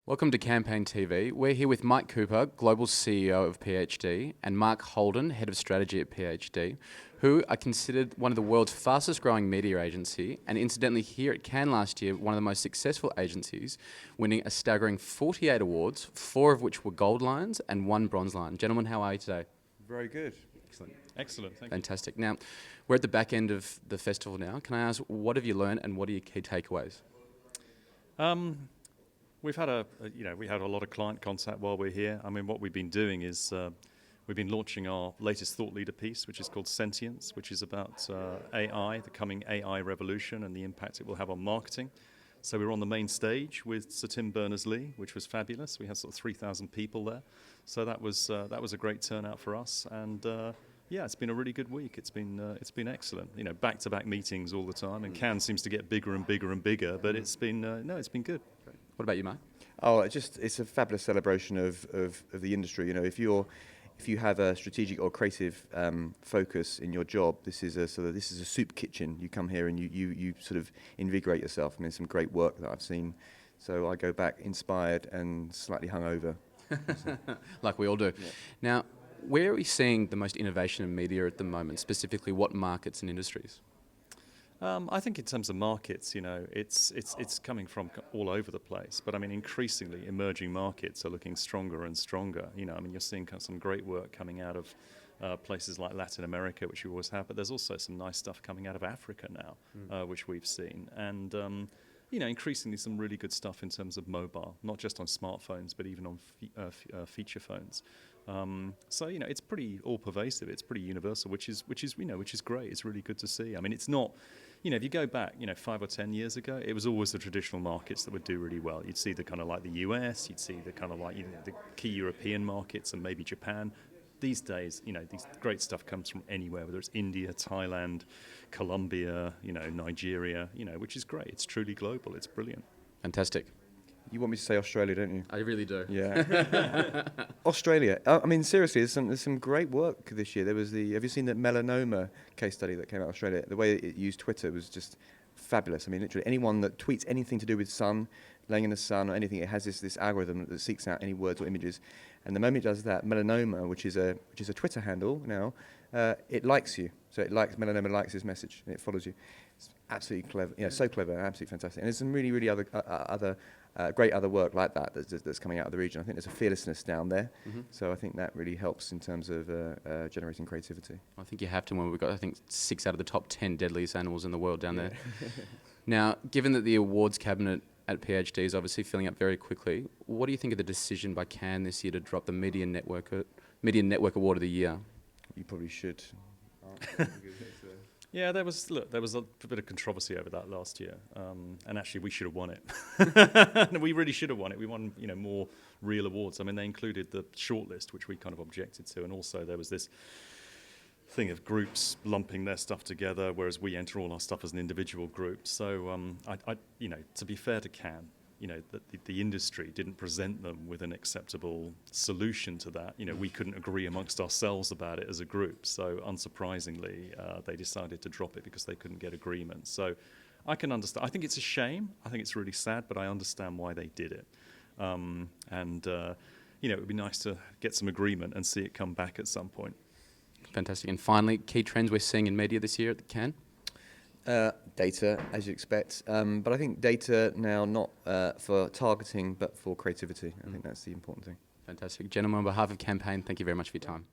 Welcome to Campaign TV. We're here with Mike Cooper, Global CEO of PhD, and Mark Holden, Head of Strategy at PhD, who are considered one of the world's fastest growing media agency, and incidentally here at Cannes last year, one of the most successful agencies, winning a staggering 48 awards, 4 of which were Gold Lions and 1 Bronze Lion. Gentlemen, how are you today? Very good. Excellent. Excellent, thank Fantastic. Now, we're at the back end of the festival now. Can I ask, what have you learned and what are your key takeaways? We've had we had a lot of client contact while we're here. I mean, what we've been doing is we've been launching our latest thought leader piece, which is called Sentience, which is about AI, the coming AI revolution, and the impact it will have on marketing. So we were on the main stage with Sir Tim Berners-Lee, which was fabulous. We had sort of 3,000 people there, so that was a great turnout for us. And yeah, it's been a really good week. It's been excellent. You know, back-to-back meetings all the time, and Cannes seems to get bigger and bigger and bigger. But it's been it's been good. What about you, Mark? Oh, it's a fabulous celebration of the industry. You know, if you have a strategic or creative focus in your job, this is a soup kitchen. You come here and you sort of invigorate yourself. I mean, some great work that I've seen. So I go back inspired and slightly hungover. Like we all do. Yeah. Now, where are we seeing the most innovation in media at the moment? Specifically, what markets and industries? I think in terms of markets, you know, it's coming from all over the place. But I mean, increasingly, emerging markets are looking stronger and stronger. You know, I mean, you're seeing some great work coming out of places like Latin America, which you always have. But there's also some nice stuff coming out of Africa now, which we've seen. And you know, increasingly some really good stuff in terms of mobile, not just on smartphones, but even on feature phones. So you know, it's pretty all pervasive. It's pretty universal, which is great. It's really good to see. I mean, it's not. You know, if you go back, 5 or 10 years ago, it was always the traditional markets that would do really well. You'd see the kind of like the US, you'd see the kind of like the key European markets and maybe Japan. These days, these great stuff comes from anywhere, whether it's India, Thailand, Colombia, Nigeria, which is great. It's truly global. It's brilliant. Fantastic. You want me to say Australia, don't you? I really do. Yeah. Australia. I mean, seriously, there's some great work this year. There was have you seen the melanoma case study that came out of Australia? The way it used Twitter was just fabulous. I mean, literally anyone that tweets anything to do with sun, laying in the sun or anything, it has this algorithm that seeks out any words or images. And the moment it does that, melanoma, which is a Twitter handle now, it likes you. So melanoma likes this message and it follows you. It's absolutely clever. So clever, absolutely fantastic. And there's some really, really other great other work like that that's coming out of the region. I think there's a fearlessness down there. Mm-hmm. So I think that really helps in terms of generating creativity. I think you have to when we've got, I think, 6 out of the top 10 deadliest animals in the world down there. Now, given that the awards cabinet at PhD is obviously filling up very quickly, what do you think of the decision by Cannes this year to drop the Media Network Award of the Year? You probably should. Yeah, there was a bit of controversy over that last year, and actually we should have won it. We really should have won it. We won, more real awards. I mean, they included the shortlist, which we kind of objected to, and also there was this thing of groups lumping their stuff together, whereas we enter all our stuff as an individual group. So, to be fair to Cannes, that the industry didn't present them with an acceptable solution to that. We couldn't agree amongst ourselves about it as a group. So unsurprisingly, they decided to drop it because they couldn't get agreement. So I can understand. I think it's a shame. I think it's really sad, but I understand why they did it. It would be nice to get some agreement and see it come back at some point. Fantastic. And finally, key trends we're seeing in media this year at Cannes? Data, as you expect, but I think data now not for targeting but for creativity. I think that's the important thing. Fantastic. Gentlemen, on behalf of Campaign, thank you very much for your time.